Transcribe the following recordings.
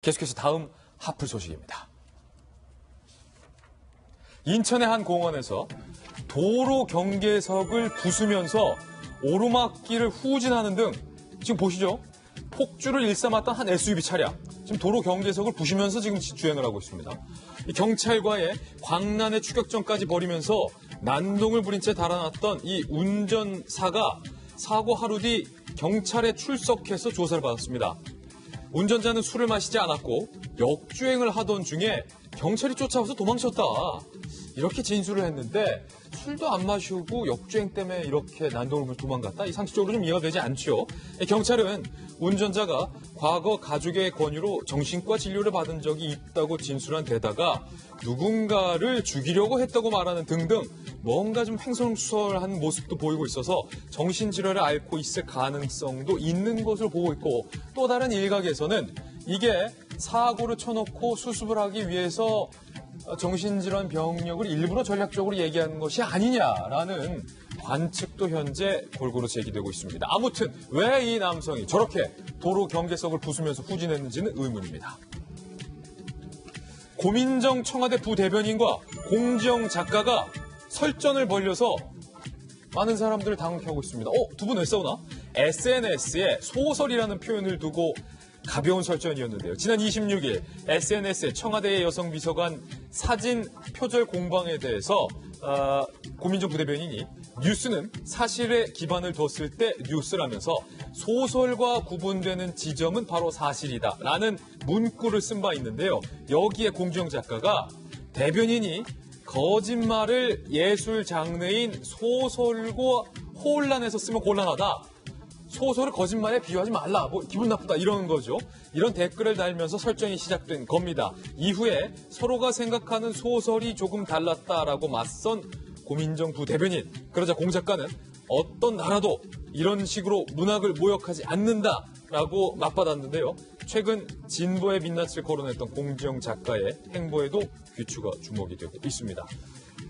계속해서 다음 하플 소식입니다. 인천의 한 공원에서 도로 경계석을 부수면서 오르막길을 후진하는 등 지금 보시죠. 폭주를 일삼았던 한 SUV 차량. 지금 도로 경계석을 부수면서 지금 주행을 하고 있습니다. 경찰과의 광란의 추격전까지 벌이면서 난동을 부린 채 달아났던 이 운전사가 사고 하루 뒤 경찰에 출석해서 조사를 받았습니다. 운전자는 술을 마시지 않았고 역주행을 하던 중에 경찰이 쫓아와서 도망쳤다. 이렇게 진술을 했는데 술도 안 마시고 역주행 때문에 이렇게 난동을 부려 도망갔다? 이 상식적으로 좀 이해가 되지 않죠. 경찰은 운전자가 과거 가족의 권유로 정신과 진료를 받은 적이 있다고 진술한 데다가 누군가를 죽이려고 했다고 말하는 등등 뭔가 좀 횡설수설한 모습도 보이고 있어서 정신질환을 앓고 있을 가능성도 있는 것으로 보고 있고, 또 다른 일각에서는 이게 사고를 쳐놓고 수습을 하기 위해서 정신질환 병력을 일부러 전략적으로 얘기하는 것이 아니냐라는 관측도 현재 골고루 제기되고 있습니다. 아무튼 왜 이 남성이 저렇게 도로 경계석을 부수면서 후진했는지는 의문입니다. 고민정 청와대 부대변인과 공지영 작가가 설전을 벌여서 많은 사람들을 당혹하고 있습니다. 두 분 왜 싸우나? SNS에 소설이라는 표현을 두고 가벼운 설전이었는데요. 지난 26일 SNS에 청와대의 여성 비서관 사진 표절 공방에 대해서 고민정 부대변인이 뉴스는 사실에 기반을 뒀을 때 뉴스라면서 소설과 구분되는 지점은 바로 사실이다 라는 문구를 쓴 바 있는데요. 여기에 공지영 작가가 대변인이 거짓말을 예술 장르인 소설과 혼란해서 쓰면 곤란하다. 소설을 거짓말에 비유하지 말라. 기분 나쁘다. 이러는 거죠. 이런 댓글을 달면서 설전이 시작된 겁니다. 이후에 서로가 생각하는 소설이 조금 달랐다라고 맞선 고민정 부대변인. 그러자 공 작가는 어떤 나라도 이런 식으로 문학을 모욕하지 않는다라고 맞받았는데요. 최근 진보의 민낯을 거론했던 공지영 작가의 행보에도 귀추가 주목이 되고 있습니다.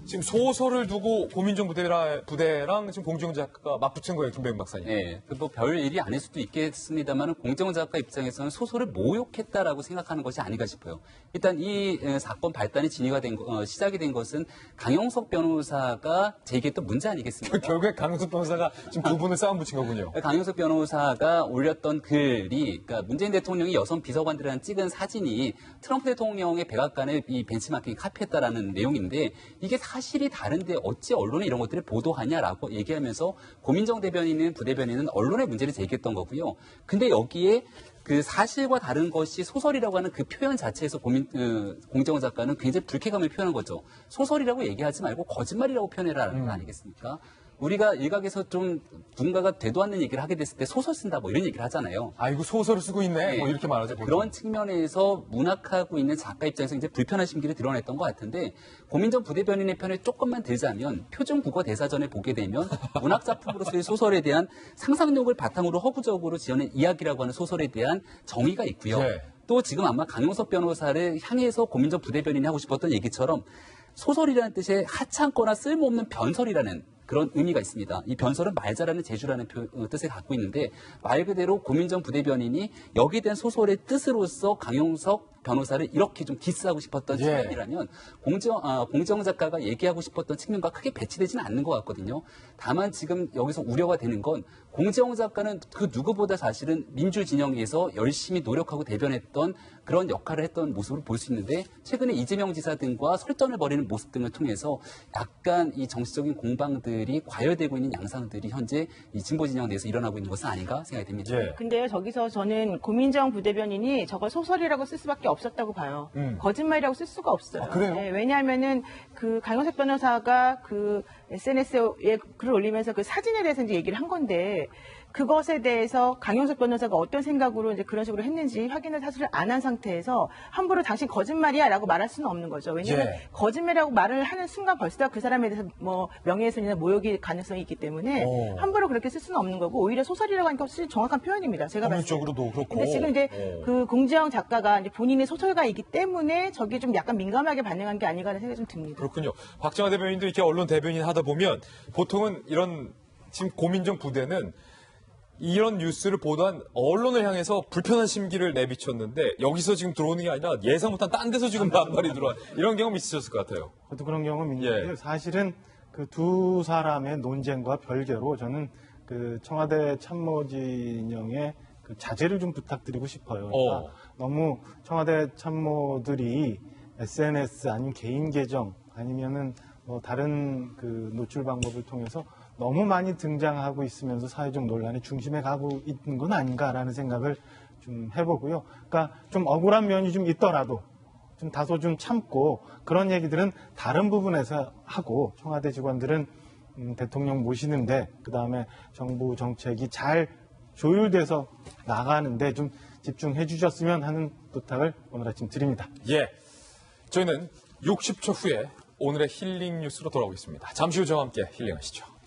지금 소설을 두고 고민정 부대랑 지금 공지영 작가가 맞붙은 거예요, 김병민 박사님. 네, 뭐 별 일이 아닐 수도 있겠습니다만 공지영 작가 입장에서는 소설을 모욕했다라고 생각하는 것이 아닌가 싶어요. 일단 이 사건 발단이 시작이 된 것은 강용석 변호사가 제기했던 문제 아니겠습니까? 결국에 강용석 변호사가 지금 두 분을 싸움 붙인 거군요. 강용석 변호사가 올렸던 글이, 그러니까 문재인 대통령이 여성 비서관들이랑 찍은 사진이 트럼프 대통령의 백악관을 이 벤치마킹 카피했다라는 내용인데, 이게 사실이 다른데 어찌 언론이 이런 것들을 보도하냐라고 얘기하면서 고민정 부대변인은 언론의 문제를 제기했던 거고요. 근데 여기에 그 사실과 다른 것이 소설이라고 하는 그 표현 자체에서 공정원 작가는 굉장히 불쾌감을 표현한 거죠. 소설이라고 얘기하지 말고 거짓말이라고 표현해라라는 거 아니겠습니까? 우리가 일각에서 좀 누군가가 되도 않는 얘기를 하게 됐을 때 소설 쓴다 이런 얘기를 하잖아요. 이거 소설을 쓰고 있네. 이렇게 말하죠. 그런 측면에서 문학하고 있는 작가 입장에서 이제 불편한 심기를 드러냈던 것 같은데, 고민정 부대변인의 편에 조금만 들자면 표준 국어 대사전에 보게 되면 문학 작품으로서의 소설에 대한 상상력을 바탕으로 허구적으로 지어낸 이야기라고 하는 소설에 대한 정의가 있고요. 네. 또 지금 아마 강용석 변호사를 향해서 고민정 부대변인이 하고 싶었던 얘기처럼 소설이라는 뜻의 하찮거나 쓸모없는 변설이라는 그런 의미가 있습니다. 이 변설은 말 잘하는 재주라는 뜻을 갖고 있는데, 말 그대로 고민정 부대변인이 여기에 대한 소설의 뜻으로서 강용석 변호사를 이렇게 좀 디스하고 싶었던 측면이라면 공정 작가가 얘기하고 싶었던 측면과 크게 배치되지는 않는 것 같거든요. 다만 지금 여기서 우려가 되는 건 공정 작가는 그 누구보다 사실은 민주 진영에서 열심히 노력하고 대변했던 그런 역할을 했던 모습을 볼 수 있는데, 최근에 이재명 지사 등과 설전을 벌이는 모습 등을 통해서 약간 이 정치적인 공방들이 과열되고 있는 양상들이 현재 이 진보 진영 내에서 일어나고 있는 것은 아닌가 생각이 됩니다. 근데요, 저기서 저는 고민정 부대변인이 저걸 소설이라고 쓸 수밖에 없었다고 봐요. 거짓말이라고 쓸 수가 없어요. 그래요? 네, 왜냐하면은 그 강용석 변호사가 그 SNS에 글을 올리면서 그 사진에 대해서 이제 얘기를 한 건데, 그것에 대해서 강용석 변호사가 어떤 생각으로 이제 그런 식으로 했는지 확인을 사실 안 한 상태에서 함부로 당신 거짓말이야라고 말할 수는 없는 거죠. 왜냐하면 거짓말이라고 말을 하는 순간 벌써 그 사람에 대해서 뭐 명예훼손이나 모욕이 가능성이 있기 때문에 함부로 그렇게 쓸 수는 없는 거고, 오히려 소설이라고 하니까 훨씬 정확한 표현입니다. 제가 봤을 때. 법률적으로도 그렇고. 근데 지금 이제 그 공지영 작가가 이제 본인의 소설가이기 때문에 저게 좀 약간 민감하게 반응한 게 아닌가 하는 생각이 좀 듭니다. 그렇군요. 박정화 대변인도 이렇게 언론 대변인 하다 보면 보통은 이런 지금 고민정 부대는 이런 뉴스를 보도한 언론을 향해서 불편한 심기를 내비쳤는데 여기서 지금 들어오는 게 아니라 예상 못한 딴 데서 지금 반발이 들어와 이런 경험 있으셨을 것 같아요. 저도 그런 경험이 있는데 예. 사실은 그 두 사람의 논쟁과 별개로 저는 그 청와대 참모진영의 그 자제를 좀 부탁드리고 싶어요. 그러니까 너무 청와대 참모들이 SNS 아니면 개인 계정 아니면은 뭐 다른 그 노출 방법을 통해서 너무 많이 등장하고 있으면서 사회적 논란의 중심에 가고 있는 건 아닌가라는 생각을 좀 해보고요. 그러니까 좀 억울한 면이 좀 있더라도 좀 다소 좀 참고 그런 얘기들은 다른 부분에서 하고 청와대 직원들은 대통령 모시는데 그다음에 정부 정책이 잘 조율돼서 나가는데 좀 집중해 주셨으면 하는 부탁을 오늘 아침 드립니다. 예. 저희는 60초 후에 오늘의 힐링 뉴스로 돌아오겠습니다. 잠시 후 저와 함께 힐링하시죠.